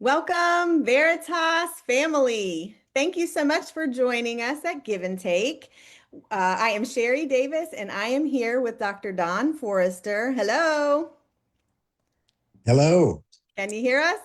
Welcome, Veritas family. Thank you so much for joining us at Give and Take. I am Sherry Davis, and I am here with Dr. Don Forrester. Hello. Hello, Can you hear us?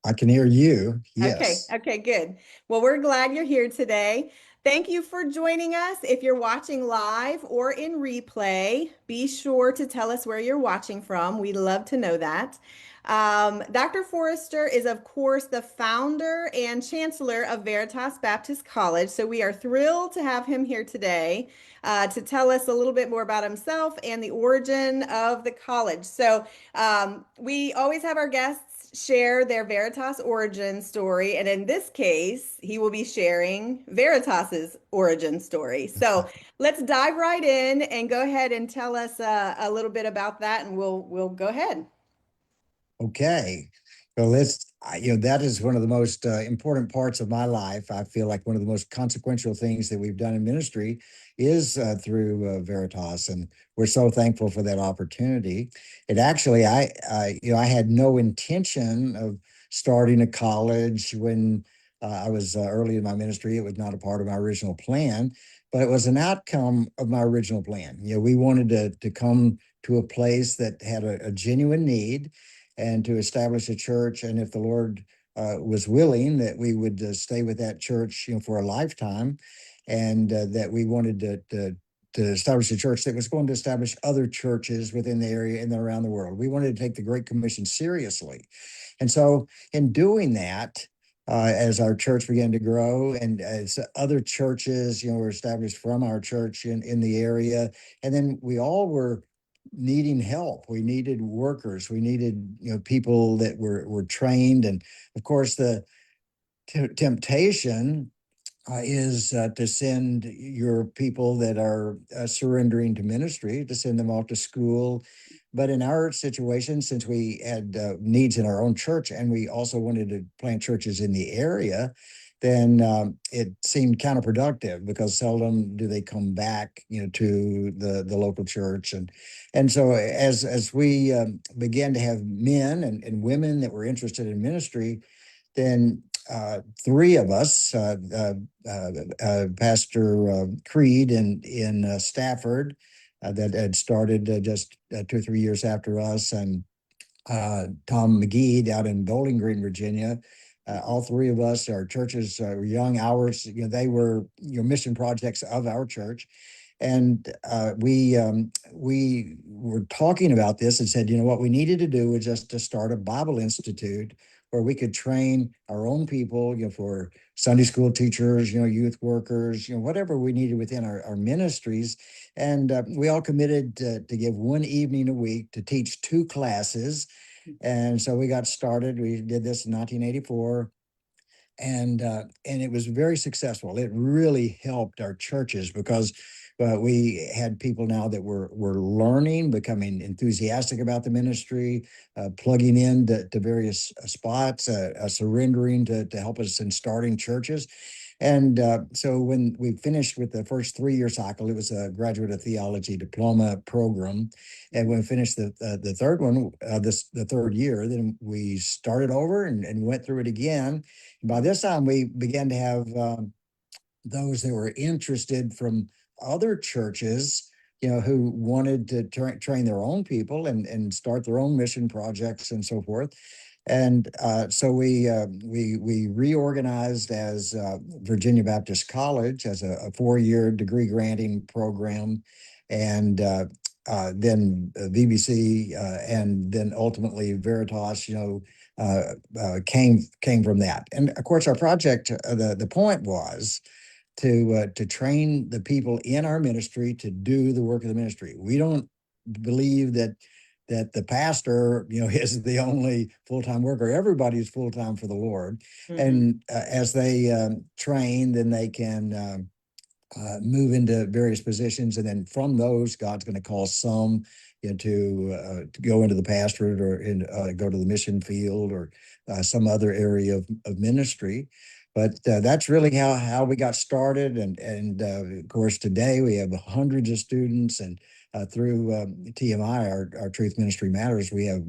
I can hear you. Okay, Yes. okay, good. Well, we're glad you're here today. Thank you for joining us. If you're watching live or in replay, be sure to tell us where you're watching from. We'd love to know that. Dr. Forrester is, of course, the founder and chancellor of Veritas Baptist College. So we are thrilled to have him here today to tell us a little bit more about himself and the origin of the college. We always have our guests share their Veritas origin story. And in this case, he will be sharing Veritas's origin story. So let's dive right in and go ahead and tell us a little bit about that, and we'll go ahead. Okay. Well, that is one of the most important parts of my life. I feel like one of the most consequential things that we've done in ministry is through Veritas, and we're so thankful for that opportunity. It actually, I had no intention of starting a college when I was early in my ministry. It was not a part of my original plan, but it was an outcome of my original plan. We wanted to come to a place that had a genuine need and to establish a church. And if the Lord was willing, that we would stay with that church, for a lifetime, and that we wanted to establish a church that was going to establish other churches within the area and then around the world. We wanted to take the Great Commission seriously. And so in doing that, as our church began to grow and as other churches, were established from our church in the area, and then we all were needing help. We needed workers. We needed, people that were trained. And of course, the temptation is to send your people that are surrendering to ministry, to send them off to school. But in our situation, since we had needs in our own church and we also wanted to plant churches in the area, then it seemed counterproductive because seldom do they come back, to the local church. And so as we began to have men and women that were interested in ministry, then three of us, Pastor Creed in Stafford, that had started just 2 or 3 years after us, and Tom McGee out in Bowling Green, Virginia. All three of us, our churches were young. Ours, they were mission projects of our church, and we were talking about this and said, what we needed to do was just to start a Bible Institute where we could train our own people, for Sunday school teachers, youth workers, whatever we needed within our ministries. And we all committed to give one evening a week to teach two classes. And so we got started. We did this in 1984, and it was very successful. It really helped our churches because we had people now that were learning, becoming enthusiastic about the ministry, plugging in to various spots, surrendering to help us in starting churches. And so when we finished with the first 3-year cycle, it was a graduate of theology diploma program. And when we finished the third one, the third year, then we started over and went through it again. And by this time, we began to have those that were interested from other churches, who wanted to train their own people and start their own mission projects and so forth. And so we reorganized as Virginia Baptist College as a 4-year degree granting program, and then VBC, and then ultimately Veritas, came from that. And of course, our project, the point was to train the people in our ministry to do the work of the ministry. We don't believe that the pastor, is the only full-time worker. Everybody's full-time for the Lord. Mm-hmm. And as they train, then they can move into various positions. And then from those, God's going to call some to go into the pastorate or go to the mission field or some other area of ministry. But that's really how we got started. And of course, today we have hundreds of students and through TMI, our Truth Ministry Matters, we have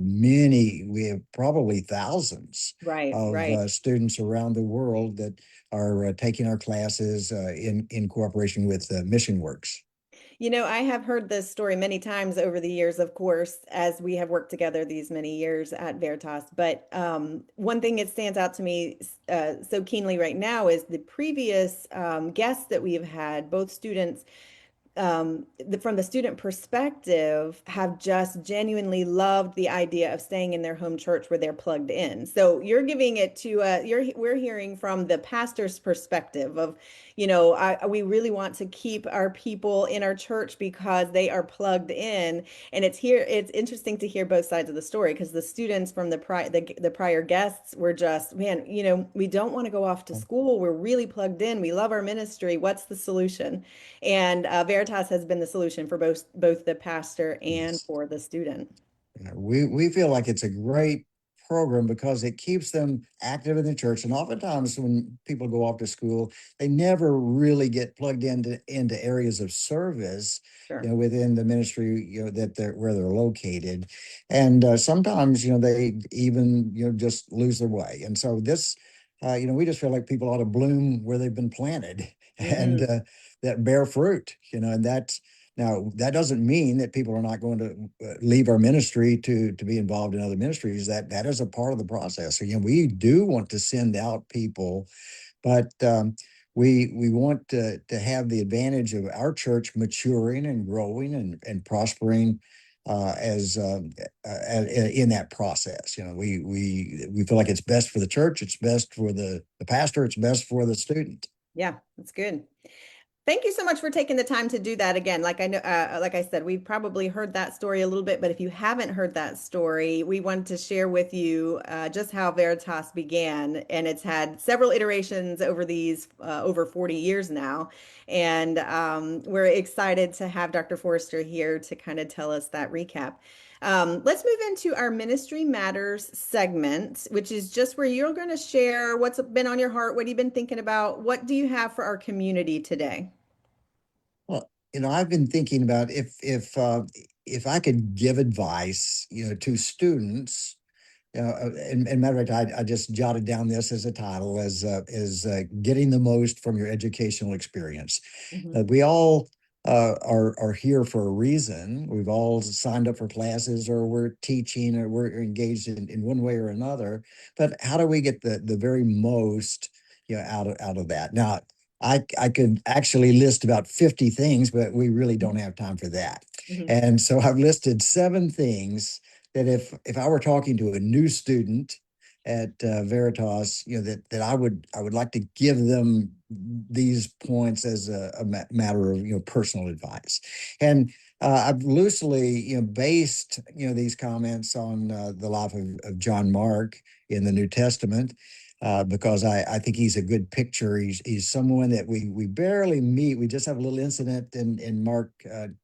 probably thousands Right, of right. students around the world that are taking our classes in cooperation with Mission Works. I have heard this story many times over the years, of course, as we have worked together these many years at Veritas. But one thing that stands out to me so keenly right now is the previous guests that we have had, both students from the student perspective, have just genuinely loved the idea of staying in their home church where they're plugged in. So you're giving it to we're hearing from the pastor's perspective of, we really want to keep our people in our church because they are plugged in. And it's interesting to hear both sides of the story because the students from the prior guests were just, man, we don't want to go off to school. We're really plugged in. We love our ministry. What's the solution? And Veritas has been the solution for both the pastor and Yes. for the student. We feel like it's a great program because it keeps them active in the church. And oftentimes when people go off to school, they never really get plugged into areas of service, Sure. within the ministry, that they're where they're located. And sometimes, they even, just lose their way. And so this, we just feel like people ought to bloom where they've been planted and Hmm. that bear fruit, and that's now, that doesn't mean that people are not going to leave our ministry to be involved in other ministries. That is a part of the process. Again, we do want to send out people, but we want to have the advantage of our church maturing and growing and prospering as in that process. We feel like it's best for the church, it's best for the pastor, it's best for the student. Yeah, that's good. Thank you so much for taking the time to do that again. Like I know, like I said, we've probably heard that story a little bit, but if you haven't heard that story, we wanted to share with you just how Veritas began, and it's had several iterations over these over 40 years now, and we're excited to have Dr. Forrester here to kind of tell us that recap. Let's move into our Ministry Matters segment, which is just where you're going to share what's been on your heart, what you've been thinking about, what do you have for our community today? Well, I've been thinking about if I could give advice, to students. And matter of fact, I just jotted down this as a title as getting the most from your educational experience. Mhm. We all are here for a reason. We've all signed up for classes, or we're teaching, or we're engaged in one way or another. But how do we get the very most, out of that? Now, I could actually list about 50 things, but we really don't have time for that. Mhm. And so I've listed 7 things that if I were talking to a new student at Veritas, that I would like to give them these points as a matter of personal advice. And I've loosely based these comments on the life of John Mark in the New Testament. Because I think he's a good picture. He's someone that we barely meet. We just have a little incident in Mark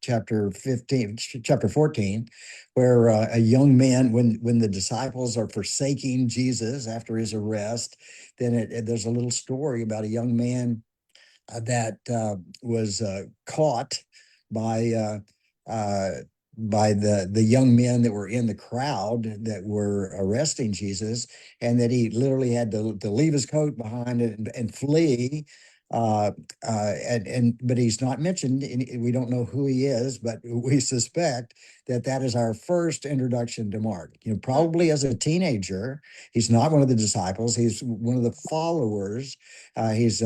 chapter 14, where a young man, when the disciples are forsaking Jesus after his arrest, then there's a little story about a young man that was caught by uh, uh, by the young men that were in the crowd that were arresting Jesus, and that he literally had to leave his coat behind and flee. Uh, and but he's not mentioned. We don't know who he is, but we suspect that is our first introduction to Mark. Hmm. Probably as a teenager. He's not one of the disciples. He's one of the followers. He's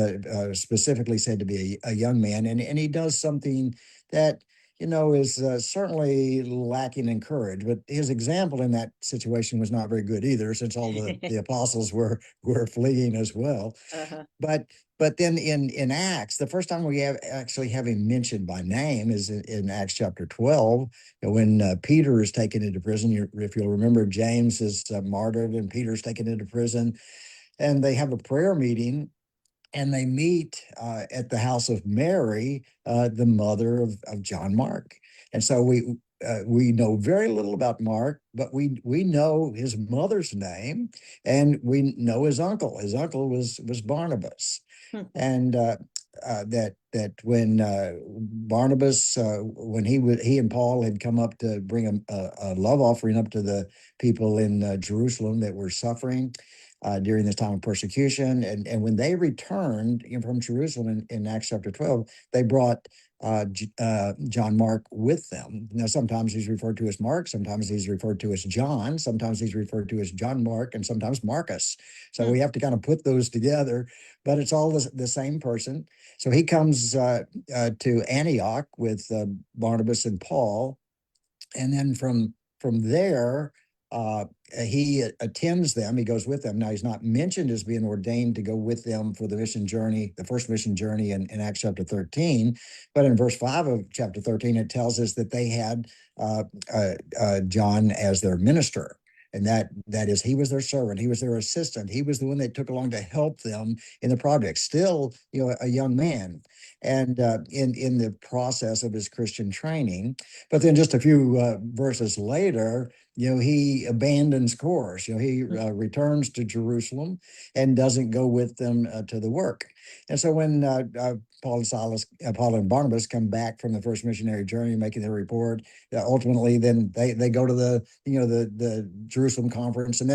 specifically said to be a young man, and he does something that is certainly lacking in courage. But his example in that situation was not very good either, since all the apostles were fleeing as well. Uh-huh. But then in Acts, the first time we actually have him mentioned by name is in Acts chapter 12, when Peter is taken into prison. If you'll remember, James is martyred and Peter's taken into prison, and they have a prayer meeting, and they meet at the house of Mary, the mother of John Mark. And so we know very little about Mark, but we know his mother's name, and we know his uncle. His uncle was Barnabas. Hmm. And that when Barnabas, when he and Paul had come up to bring a love offering up to the people in Jerusalem that were suffering during this time of persecution, and when they returned from Jerusalem in Acts chapter 12, they brought John Mark with them. Now, sometimes he's referred to as Mark, sometimes he's referred to as John, sometimes he's referred to as John Mark, and sometimes Marcus. So Hmm. we have to kind of put those together, but it's all the same person. So he comes to Antioch with Barnabas and Paul, and then from there, uh, he attends them. He goes with them. Now he's not mentioned as being ordained to go with them for the mission journey, the first mission journey in Acts chapter 13, but in verse 5 of chapter 13, it tells us that they had John as their minister. And that is, he was their servant, he was their assistant, he was the one that took along to help them in the project. Still, a young man, and in the process of his Christian training. But then just a few verses later, he abandons course. He returns to Jerusalem and doesn't go with them to the work. And so when Paul and Barnabas come back from the first missionary journey, making their report, ultimately, then they go to the Jerusalem conference, and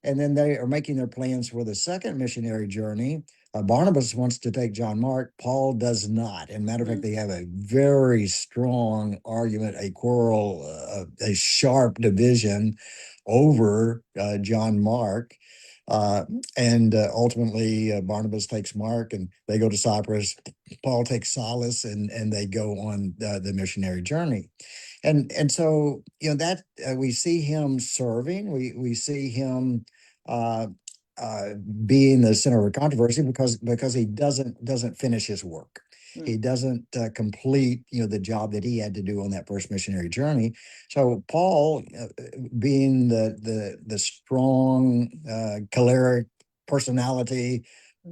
then they are making their plans for the second missionary journey. Barnabas wants to take John Mark. Paul does not. And matter of fact, Hmm. they have a very strong argument, a quarrel, a sharp division over John Mark. Uh, and ultimately, Barnabas takes Mark, and they go to Cyprus. Paul takes Silas, and they go on the missionary journey. And so that we see him serving. We see him. Uh, uh, being the center of controversy because he doesn't finish his work. Hmm. He doesn't complete the job that he had to do on that first missionary journey. So Paul, being the strong choleric personality,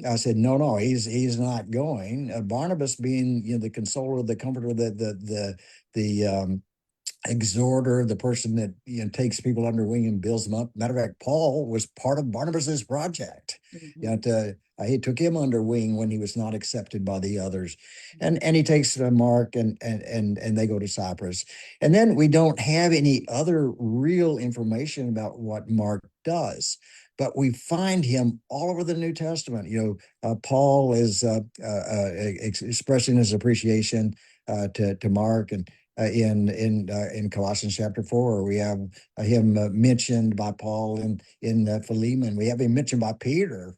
I said, no, he's not going. Barnabas, being the consoler, the comforter, the exhorter, the person that takes people under wing and builds them up. Matter of fact, Paul was part of Barnabas's project. Hmm. He took him under wing when he was not accepted by the others, and he takes Mark, and they go to Cyprus. And then we don't have any other real information about what Mark does. But we find him all over the New Testament. Paul is expressing his appreciation to Mark, and in Colossians chapter 4. We have him mentioned by Paul in Philemon. We have him mentioned by Peter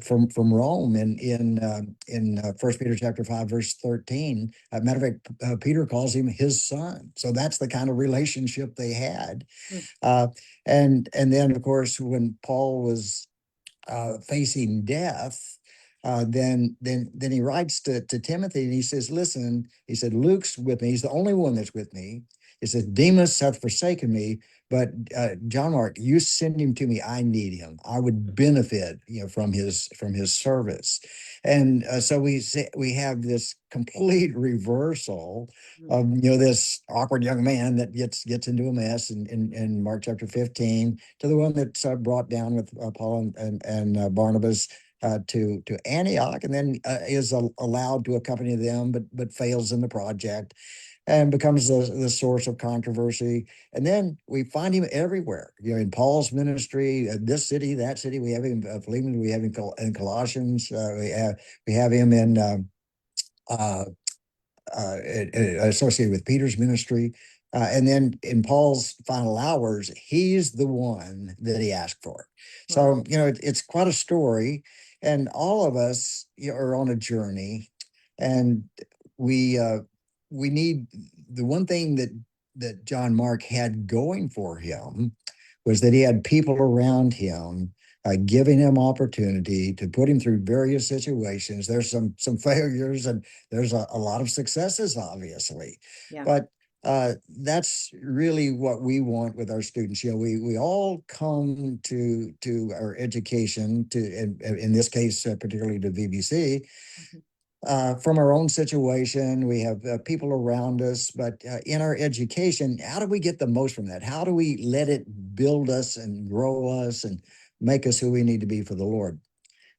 from Rome in 1 Peter chapter 5 verse 13. Matter of fact, Peter calls him his son. So that's the kind of relationship they had. Hmm. Uh, and then of course when Paul was facing death, then he writes to Timothy, and he says, "Listen," he said, "Luke's with me. He's the only one that's with me." He says, "Demas hath forsaken me, but John Mark, you send him to me. I need him. I would benefit, from his service." And so we have this complete reversal Hmm. of this awkward young man that gets into a mess in Mark chapter 15, to the one that's brought down with Paul and Barnabas to Antioch, and then is allowed to accompany them, but fails in the project and becomes the source of controversy. And then we find him everywhere, in Paul's ministry, this city, that city. We have him Philemon, we have him in Colossians, we have him in uh, associated with Peter's ministry. And then in Paul's final hours, he's the one that he asked for. Wow. So, it's quite a story. And all of us are on a journey. And we need the one thing that John Mark had going for him was that he had people around him giving him opportunity to put him through various situations. There's some failures, and there's a lot of successes, obviously, Yeah. but that's really what we want with our students. We all come to our education, to in this case, particularly to VBC, Mhm. from our own situation. We have people around us, but in our education, how do we get the most from that? How do we let it build us and grow us and make us who we need to be for the Lord?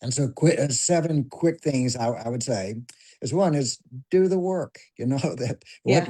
And so, seven quick things I would say is one is do the work. You know that Yeah.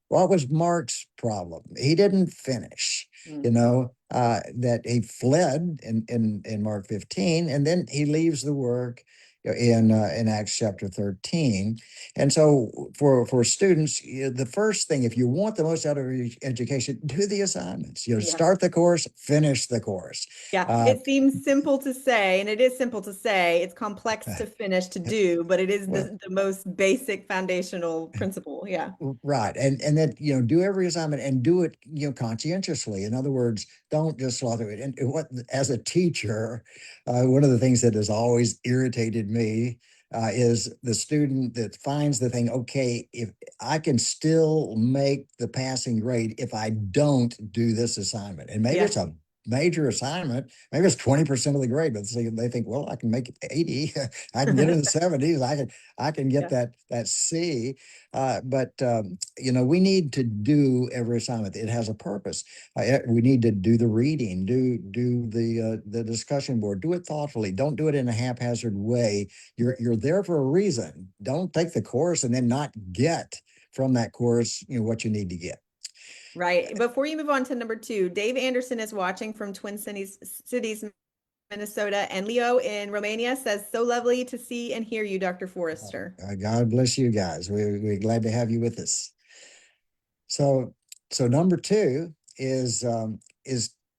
what was Mark's problem? He didn't finish. You Mm. know that he fled in Mark 15, and then he leaves the work in Acts chapter 13. And so for students, the first thing, if you want the most out of your education, do the assignments. Yeah. Start the course, finish the course. Yeah, Uh, it seems simple to say, and it is simple to say. It's complex to finish to do, but it is well, the most basic foundational principle. Yeah. right. And then, do every assignment and do it, conscientiously. In other words, don't just slaughter through it. And what, as a teacher, one of the things that has always irritated me is the student that finds the thing, okay, if I can still make the passing grade if I don't do this assignment. And maybe Yeah. it's a major assignment, maybe it's 20% of the grade, but they think, well, I can make it 80, I can get in the 70s, I can get Yeah. that C. But we need to do every assignment. It has a purpose. We need to do the reading, do the discussion board, do it thoughtfully. Don't do it in a haphazard way. You're there for a reason. Don't take the course and then not get from that course, what you need to get. Right. Before you move on to number two, Dave Anderson is watching from Cities, Minnesota, and Leo in Romania says, so lovely to see and hear you, Dr. Forrester. God bless you guys. We're glad to have you with us. So, so number two is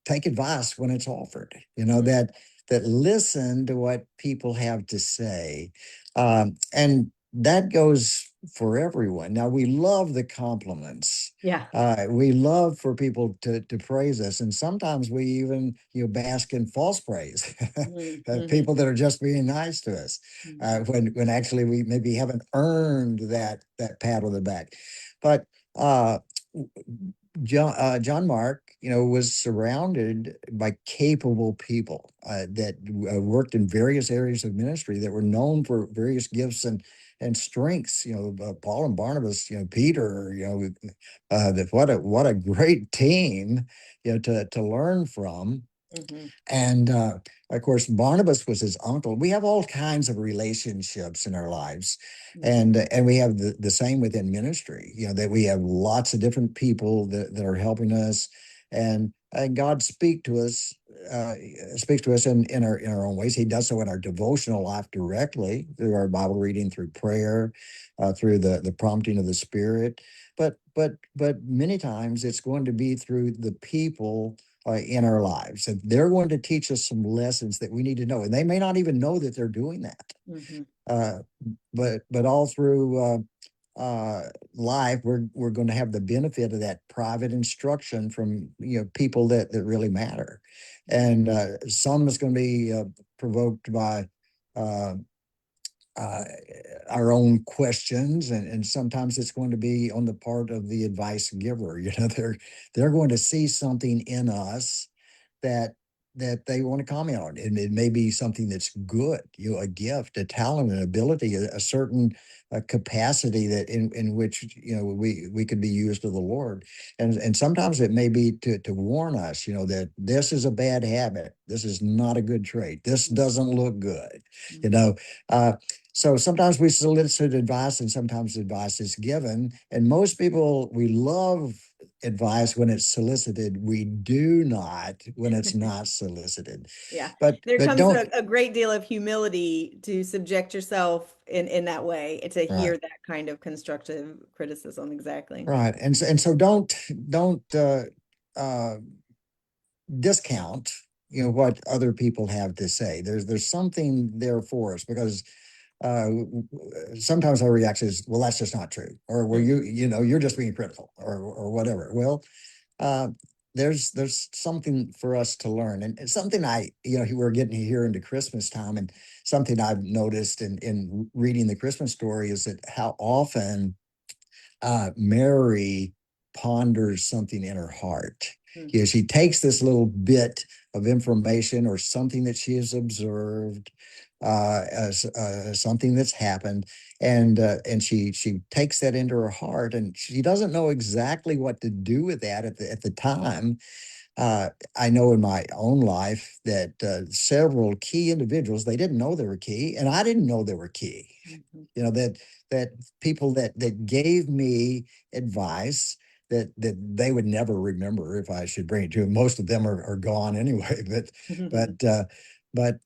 take advice when it's offered. Mm. That listen to what people have to say, and that goes for everyone. Now we love the compliments. Yeah. We love for people to praise us, and sometimes we even bask in false praise. Mhm, mhm, People that are just being nice to us, mhm. when actually we maybe haven't earned that pat on the back. But uh, John Mark, was surrounded by capable people that worked in various areas of ministry that were known for various gifts and strengths. Paul and Barnabas, Peter, that what a great team, to learn from. Mhm, And of course, Barnabas was his uncle. We have all kinds of relationships in our lives, mhm. and we have the same within ministry. That we have lots of different people that are helping us, and God uh, speaks to us in our own ways. He does so in our devotional life directly through our Bible reading, through prayer, through the prompting of the Spirit. But many times it's going to be through the people in our lives. And they're going to teach us some lessons that we need to know. And they may not even know that they're doing that. Mhm. Uh, but all through life, we're going to have the benefit of that private instruction from people that really matter. And some is going to be provoked by uh, uh, our own questions, and sometimes it's going to be on the part of the advice giver. They're going to see something in us that they want to comment on, and it may be something that's good, a gift, a talent, an ability, a certain capacity that in which we could be used of the Lord. And sometimes it may be to warn us, that this is a bad habit, this is not a good trait, this doesn't look good. you Mhm. know uh, so sometimes we solicit advice, and sometimes advice is given. And most people, we love advice when it's solicited. We do not when it's not solicited. Yeah. There But comes don't. a great deal of humility to subject yourself in that way, to Right, hear that kind of constructive criticism. Exactly. right. And so don't uh, discount what other people have to say. There's something there for us, because uh, sometimes our reaction is, well, that's just not true, or well, Mhm. you're just being critical, or whatever. Well, uh, there's something for us to learn, and something we're getting here into Christmas time, and something I've noticed in reading the Christmas story is that how often Mary ponders something in her heart. Mhm. She takes this little bit of information or something that she has observed, as something that's happened, and she takes that into her heart, and she doesn't know exactly what to do with that at the time, I know in my own life that several key individuals, they didn't know they were key, and I didn't know they were key. Mhm. You know, that people that gave me advice that they would never remember if I should bring it to them. Most of them are gone anyway, but but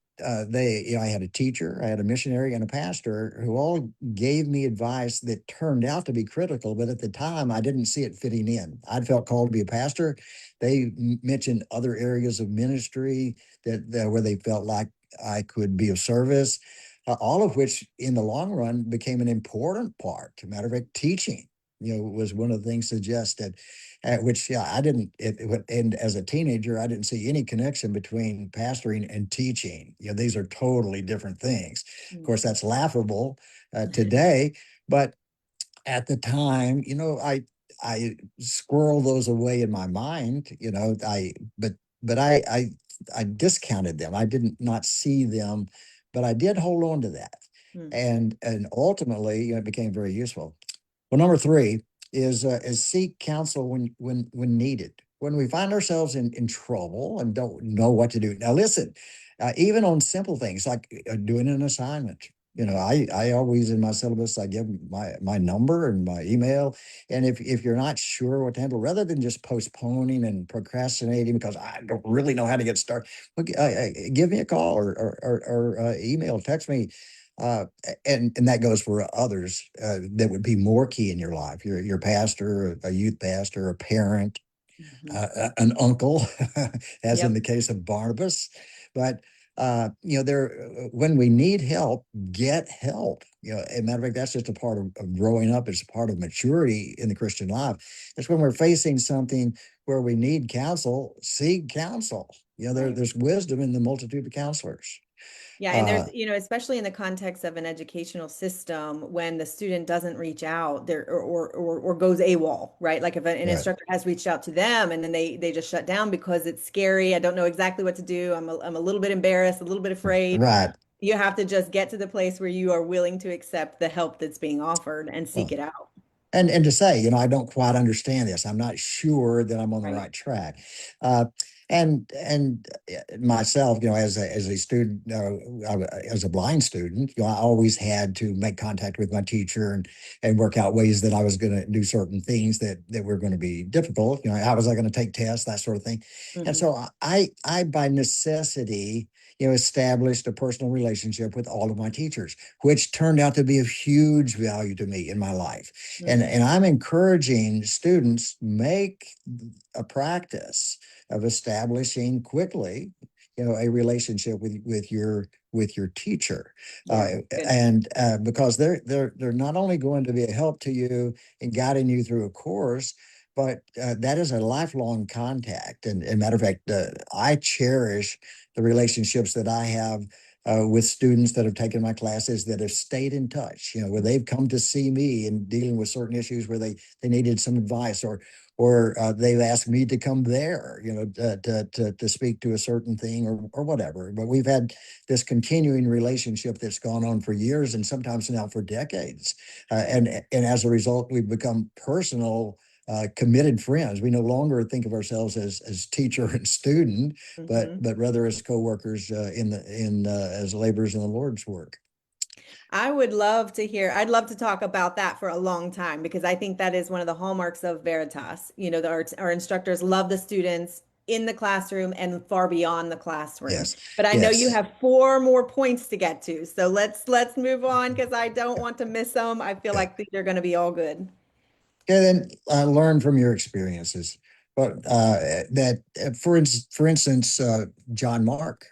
they, you know, I had a teacher, I had a missionary, and a pastor who all gave me advice that turned out to be critical, but at the time I didn't see it fitting in. I'd felt called to be a pastor. They mentioned other areas of ministry that where they felt like I could be of service, all of which in the long run became an important part. As a matter of fact, teaching, you know, was one of the things suggested, which, yeah, I didn't, and as a teenager, I didn't see any connection between pastoring and teaching. You know, these are totally different things. Of course, Mhm. that's laughable today, but at the time, you know, I squirrel those away in my mind, you know, but I discounted them. I didn't not see them, but I did hold on to that. Mhm. And ultimately, you know, it became very useful. Well, number three is seek counsel when needed. When we find ourselves in trouble and don't know what to do. Now, listen, even on simple things like doing an assignment. You know, Mhm. I always in my syllabus I give my number and my email, and if you're not sure what to handle, rather than just postponing and procrastinating because I don't really know how to get started, well, give me a call or email, text me, and that goes for others that would be more key in your life. Your pastor, a youth pastor, a parent, Mhm. an uncle, as in Yep. the case of Barnabas. But you know, there when we need help, get help. You know, as a matter of fact, that's just a part of growing up. It's a part of maturity in the Christian life. It's when we're facing something where we need counsel, seek counsel. You know, Right. there's wisdom in the multitude of counselors. Yeah, and there's, Uh, especially in the context of an educational system, when the student doesn't reach out there or goes AWOL, right? Like if an right, instructor has reached out to them and then they just shut down because it's scary, I don't know exactly what to do. I'm a little bit embarrassed, a little bit afraid. right. You have to just get to the place where you are willing to accept the help that's being offered and seek Well, it out. and to say, you know, I don't quite understand this. I'm not sure that I'm on the Right. right track. Uh, and myself, you know, as a student, as a blind student, you know, I always had to make contact with my teacher and work out ways that I was going to do certain things that were going to be difficult. You know, how was I going to take tests, that sort of thing. And Hmm. so I by necessity, you know, established a personal relationship with all of my teachers, which turned out to be of huge value to me in my life. Hmm. And I'm encouraging students make a practice of establishing quickly, you know, a relationship with your teacher, Yeah. Good. and because they're not only going to be a help to you in guiding you through a course, but that is a lifelong contact. And matter of fact, I cherish the relationships that I have with students that have taken my classes that have stayed in touch, you know, where they've come to see me and dealing with certain issues where they needed some advice, or they've asked me to come there, you know, to speak to a certain thing or whatever. But we've had this continuing relationship that's gone on for years and sometimes now for decades. And as a result, we've become personal, committed friends. We no longer think of ourselves as teacher and student, Hmm. but rather as co-workers in as laborers in the Lord's work. I would love to hear, I'd love to talk about that for a long time because I think that is one of the hallmarks of Veritas. Our instructors love the students in the classroom and far beyond the classroom. Yes, But I know you yes. have four more points to get to. So let's move on because I don't want to miss them. I feel Yeah. like these are going to be all good. And then learn from your experiences. But for instance, John Mark,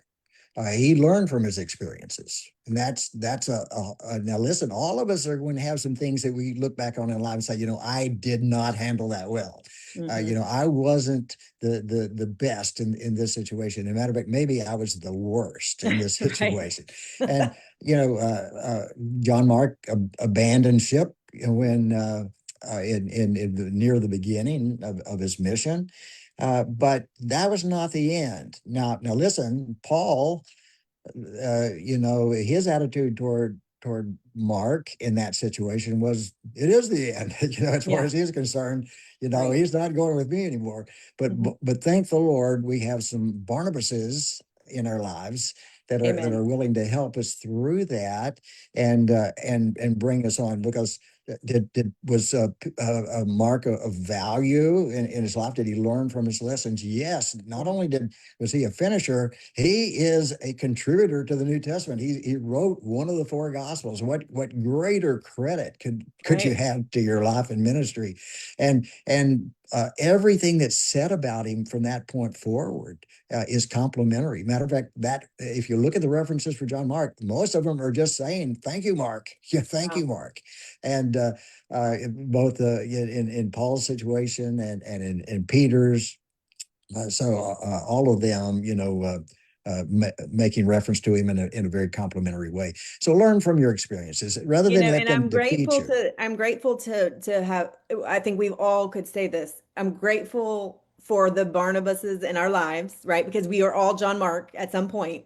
he learned from his experiences, and that's now. Listen, all of us are going to have some things that we look back on in life and say, you know, I did not handle that well. You Hmm. know, I wasn't the best in this situation. As a matter of fact, maybe I was the worst in this Right. situation. And you know, John Mark abandoned ship, you know, when in near the beginning of his mission. But that was not the end. Now listen, Paul, you know, his attitude toward toward Mark in that situation was it is the end. As far Yeah. as he's concerned, Right. he's not going with me anymore. But Mhm. but thank the Lord, we have some Barnabases in our lives that are Amen. willing to help us through that and bring us on because did was a mark of value in his life? Did he learn from his lessons? Yes. Not Yeah. only was he a finisher, he is a contributor to the New Testament. He wrote one of the four Gospels. What greater credit could you Right. have to your life and ministry, and everything that's said about him from that point forward is complimentary. Matter of fact, that if you look at the references for John Mark, most of them are just saying, "Thank you, Mark." Yeah, thank Wow. you, Mark. And both in Paul's situation and in Peter's, all of them, making reference to him in a very complimentary way. So learn from your experiences rather than let And them I'm defeat grateful you. to have, I think we all could say this. I'm grateful for the Barnabases in our lives, right? Because we are all John Mark at some point.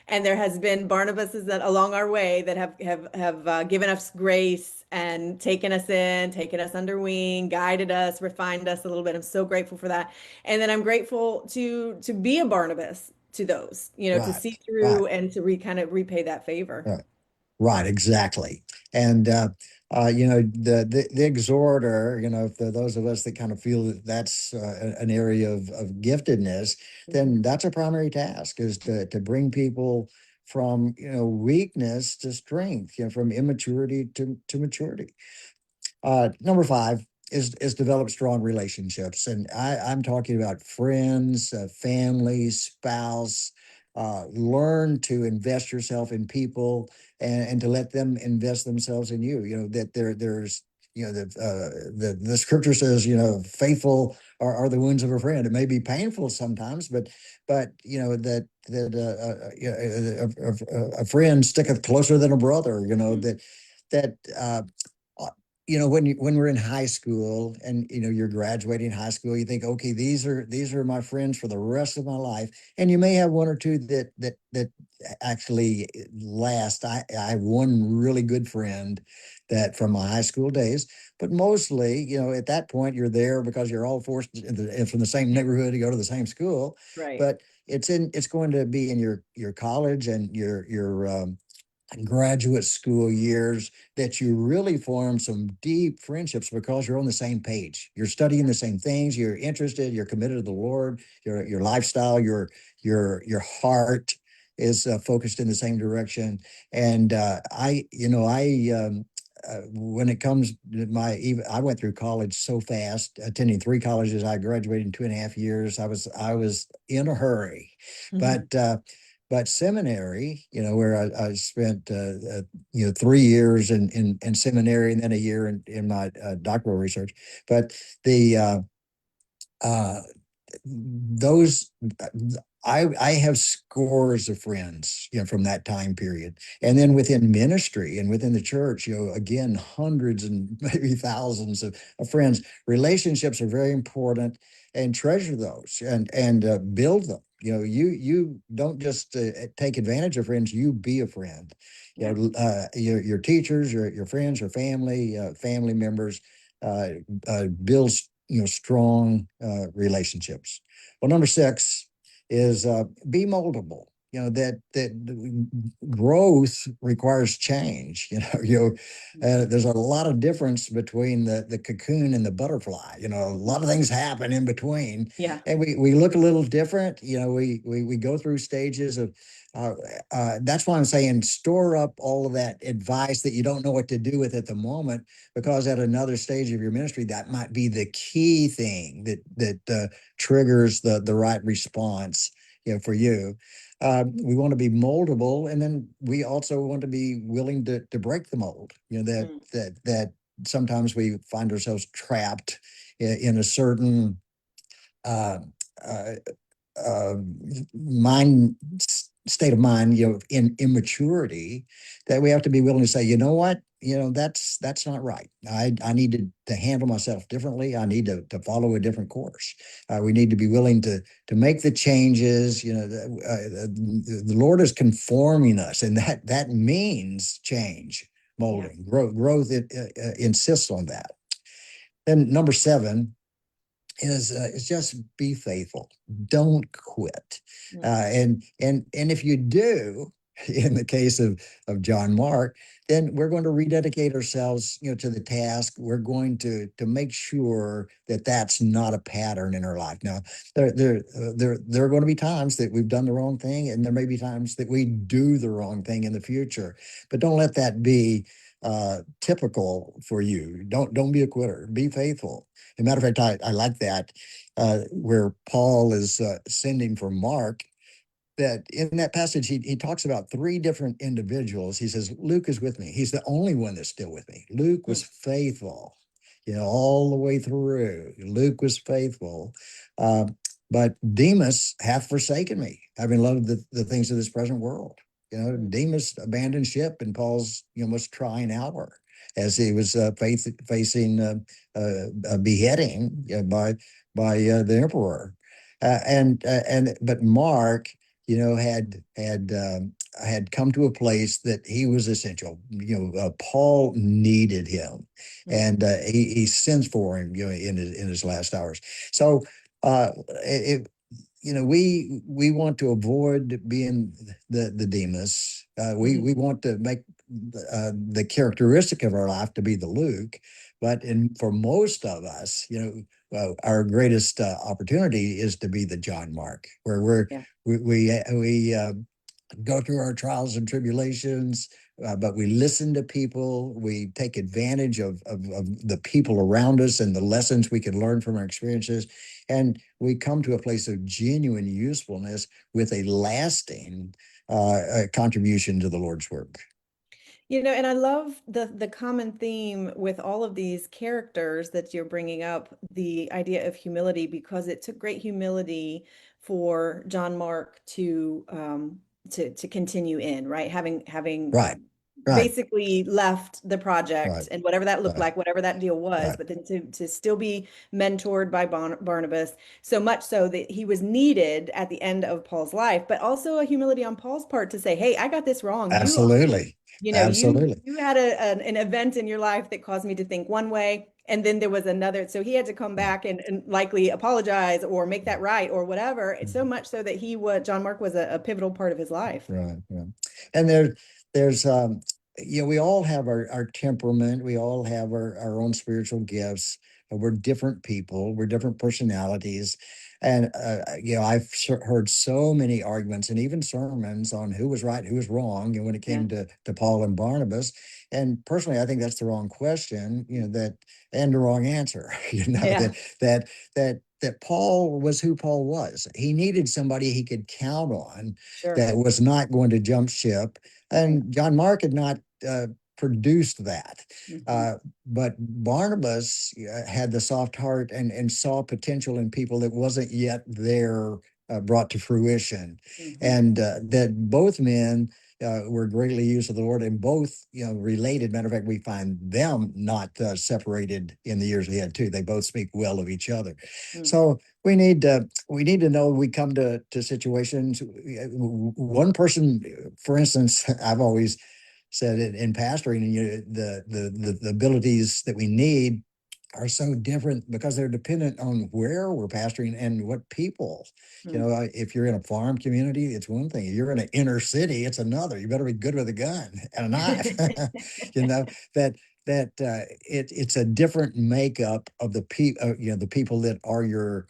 And there has been Barnabases that along our way that have given us grace and taken us in, taken us under wing, guided us, refined us a little bit. I'm so grateful for that. And then I'm grateful to be a Barnabas to those, to Right, see right, through and to kind of repay that favor. right. Right, exactly. And the exhorter, for those of us that kind of feel that that's an area of giftedness, Mhm. then that's a primary task is to bring people from weakness to strength, from immaturity to maturity. Number five is develop strong relationships, and I'm talking about friends, family, spouse. Learn to invest yourself in people and to let them invest themselves in you. That there's the scripture says faithful are the wounds of a friend. It may be painful sometimes, but a friend sticketh closer than a brother. That uh, when we're in high school and you're graduating high school, you think, okay, these are my friends for the rest of my life, and you may have one or two that actually last. I have one really good friend that from my high school days, but mostly, at that point, you're there because you're all forced from the same neighborhood to go to the same school, Right. but it's going to be in your college and your graduate school years that you really form some deep friendships because you're on the same page. You're studying the same things. You're interested. You're committed to the Lord. Your lifestyle, your heart is focused in the same direction. And when it comes to I went through college so fast, attending three colleges. I graduated in 2.5 years. I was in a hurry, Mhm. but seminary, where I spent 3 years in seminary and then a year in my doctoral research. But the uh, those I have scores of friends, from that time period. And then within ministry and within the church, again, hundreds and maybe thousands of friends. Relationships are very important, and treasure those and build them. You don't just take advantage of friends, you be a friend. Yeah. Your teachers, your friends, your family members, uh, builds strong relationships. Well, number six is be moldable. That growth requires change. Mhm. There's a lot of difference between the cocoon and the butterfly. A lot of things happen in between, Yeah. and we look a little different. We go through stages of. Uh, that's why I'm saying store up all of that advice that you don't know what to do with at the moment, because at another stage of your ministry, that might be the key thing that triggers the right response, for you. We want to be moldable, and then we also want to be willing to break the mold. Mm. That sometimes we find ourselves trapped in a certain uh, uh, uh, state of mind, in immaturity, that we have to be willing to say, you know what? that's not right. I need to handle myself differently. I need to follow a different course. We need to be willing to make the changes. The Lord is conforming us, and that means change, Yeah. molding, growth. It insists on that. Then number seven is just be faithful. Don't quit. Mm, And if you do, in the case of John Mark, then we're going to rededicate ourselves, to the task. We're going to make sure that that's not a pattern in our life. Now, there are going to be times that we've done the wrong thing, and there may be times that we do the wrong thing in the future. But don't let that be typical for you. Don't be a quitter. Be faithful. As a matter of fact, I like that where Paul is sending for Mark, that in that passage, he talks about three different individuals. He says, Luke is with me. He's the only one that's still with me. Luke was mm, faithful, all the way through. Luke was faithful. Uh, but Demas hath forsaken me, having loved the things of this present world. mm, Demas abandoned ship in Paul's, most trying hour as he was facing a beheading by the emperor. But Mark, had come to a place that he was essential. Paul needed him, mm. and he sends for him, in his last hours. So, it, we want to avoid being the Demas. We want to make the characteristic of our life to be the Luke, but for most of us, our greatest opportunity is to be the John Mark, where Yeah. we go through our trials and tribulations, but we listen to people. We take advantage of the people around us and the lessons we can learn from our experiences. And we come to a place of genuine usefulness with a lasting contribution to the Lord's work. And I love the common theme with all of these characters that you're bringing up, the idea of humility, because it took great humility for John Mark to continue in, right? Having Right, right, basically left the right, project and whatever that looked right, like, whatever that deal was, right. but then to still be mentored by Barnabas, so much so that he was needed at the end of Paul's life, but also a humility on Paul's part to say, "Hey, I got this wrong. Absolutely, absolutely. You had an event in your life that caused me to think one way, and then there was another. So he had to come Yeah. back and likely apologize or make that right or whatever. It's so much so that John Mark was a pivotal part of his life. Right, yeah. And there's we all have our temperament, we all have our own spiritual gifts. We're different people, we're different personalities. And I've heard so many arguments and even sermons on who was right, who was wrong, and when it Yeah, came to Paul and Barnabas. And personally, I think that's the wrong question, that and the wrong answer, yeah, that Paul was who Paul was. He needed somebody he could count on sure. that was not going to jump ship. Right. And John Mark had not produced that. Hmm. Uh, but Barnabas had the soft heart and saw potential in people that wasn't yet there, brought to fruition. Hmm. And that both men were greatly used of the Lord, and both, related. Matter of fact, we find them not separated in the years ahead too. They both speak well of each other. Hmm. So we need to know we come to situations. One person, for instance, I've always said it in pastoring, and the abilities that we need are so different because they're dependent on where we're pastoring and what people. If you're in a farm community, it's one thing. If you're in an inner city, it's another. You better be good with a gun and a knife. you know that it's a different makeup of the people that are your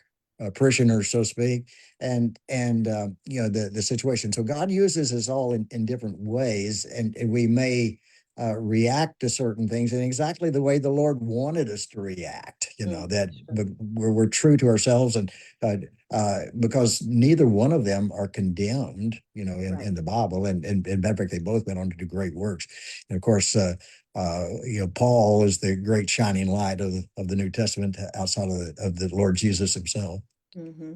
parishioners, so to speak, and the situation. So God uses us all in different ways, and we may react to certain things in exactly the way the Lord wanted us to react. That Sure. we're true to ourselves, and because neither one of them are condemned, Right. in the Bible, and in fact, they both went on to do great works. And of course, Paul is the great shining light of the New Testament outside of the Lord Jesus himself. Hmm.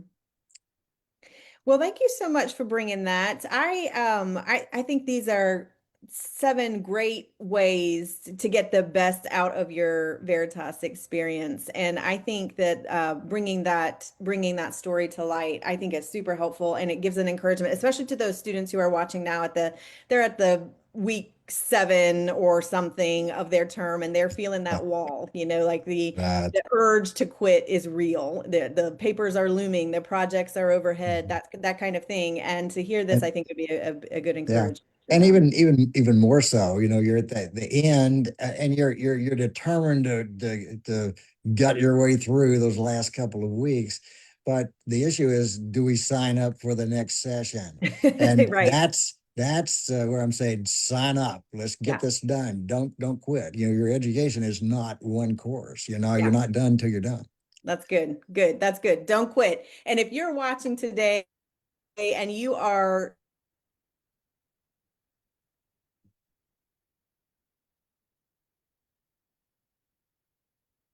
Well, thank you so much for bringing that. I think these are 7 great ways to get the best out of your Veritas experience. And I think that bringing that story to light, I think it's super helpful, and it gives an encouragement, especially to those students who are watching now they're at the week 7 or something of their term, and they're feeling Uh, that wall, like the uh, the urge to quit is real. The papers are looming, the projects are overhead, that kind of thing. And to hear this, I and think would be a good yeah. encouragement for And them. even more so, you're at the end, and you're determined to gut your way through those last couple of weeks. But the issue is, do we sign up for the next session? And Right. that's where I'm saying, sign up. Let's get Yeah. this done. Don't quit. Your education is not one course. You're Yeah. not done till you're done. That's good. Good. That's good. Don't quit. And if you're watching today and you are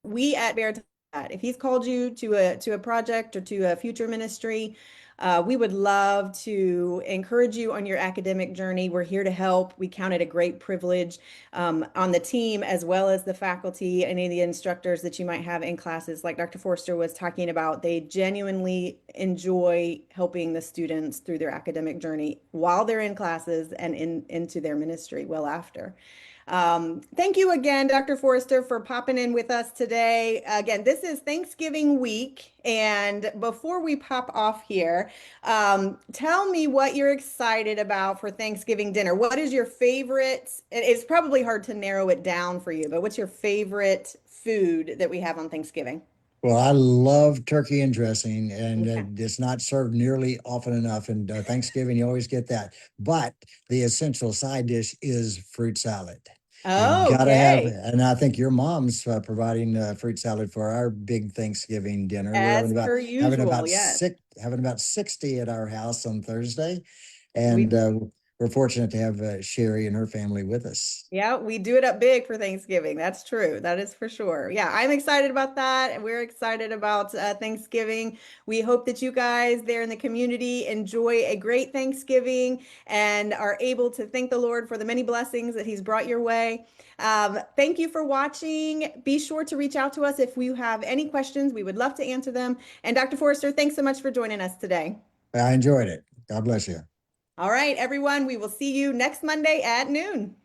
we at Veritas, if he's called you to a project or to a future ministry, we would love to encourage you on your academic journey. We're here to help. We count it a great privilege on the team, as well as the faculty and any of the instructors that you might have in classes. Like Dr. Forster was talking about, they genuinely enjoy helping the students through their academic journey while they're in classes and into their ministry well after. Thank you again, Dr. Forrester, for popping in with us today. Again, this is Thanksgiving week. And before we pop off here, tell me what you're excited about for Thanksgiving dinner. What is your favorite? It's probably hard to narrow it down for you, but what's your favorite food that we have on Thanksgiving? Well, I love turkey and dressing, and Okay. it's not served nearly often enough. And Thanksgiving, you always get that. But the essential side dish is fruit salad. You got to have, Okay. and I think your mom's providing fruit salad for our big Thanksgiving dinner. We're As per usual, yes. having about 60 at our house on Thursday, and We we're fortunate to have Sherry and her family with us. Yeah, we do it up big for Thanksgiving. That's true. That is for sure. Yeah, I'm excited about that. And we're excited about Thanksgiving. We hope that you guys there in the community enjoy a great Thanksgiving and are able to thank the Lord for the many blessings that He's brought your way. Thank you for watching. Be sure to reach out to us if you have any questions. We would love to answer them. And Dr. Forrester, thanks so much for joining us today. I enjoyed it. God bless you. All right, everyone, we will see you next Monday at noon.